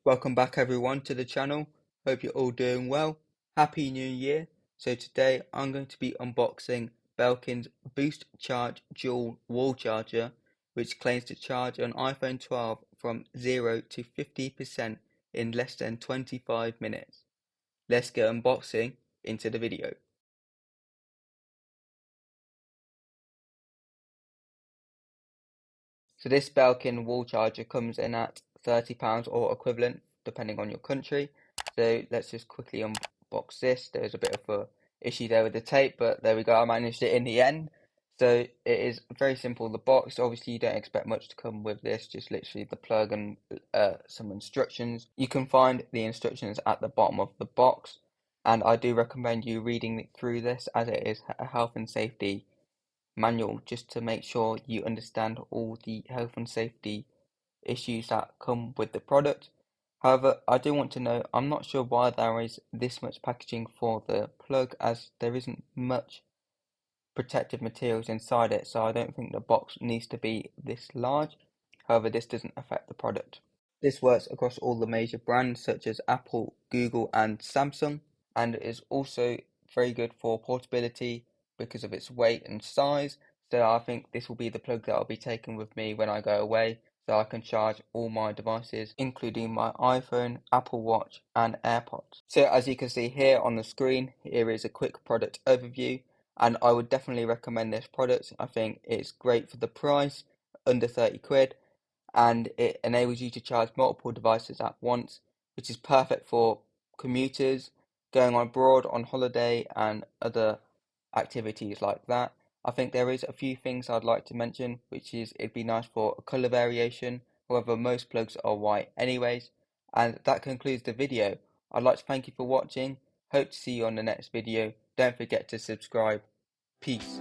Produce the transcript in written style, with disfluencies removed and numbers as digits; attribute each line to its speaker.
Speaker 1: Welcome back everyone to the channel. Hope you're all doing well. Happy New Year. So today I'm going to be unboxing Belkin's Boost Charge Dual Wall Charger, which claims to charge an iPhone 12 from 0 to 50% in less than 25 minutes. Let's get unboxing into the video. So this Belkin wall charger comes in at £30 or equivalent, depending on your country. So let's just quickly unbox this. There's a bit of a issue there with the tape, but there we go. I managed it in the end. So it is very simple. The box, obviously, you don't expect much to come with this. Just literally the plug and some instructions. You can find the instructions at the bottom of the box, and I do recommend you reading through this as it is a health and safety manual just to make sure you understand all the health and safety issues that come with the product. However, I do want to know, I'm not sure why there is this much packaging for the plug as there isn't much protective materials inside it, so I don't think the box needs to be this large. However, this doesn't affect the product. This works across all the major brands such as Apple, Google and Samsung, and is also very good for portability because of its weight and size. So I think this will be the plug that I'll be taking with me when I go away, so I can charge all my devices, including my iPhone, Apple Watch and AirPods. So as you can see here on the screen, here is a quick product overview, and I would definitely recommend this product. I think it's great for the price, under 30 quid, and it enables you to charge multiple devices at once, which is perfect for commuters, going abroad on holiday, and other activities like that. I think there is a few things I'd like to mention, which is it'd be nice for a colour variation. However, most plugs are white anyways. And that concludes the video. I'd like to thank you for watching. Hope to see you on the next video. Don't forget to subscribe. Peace.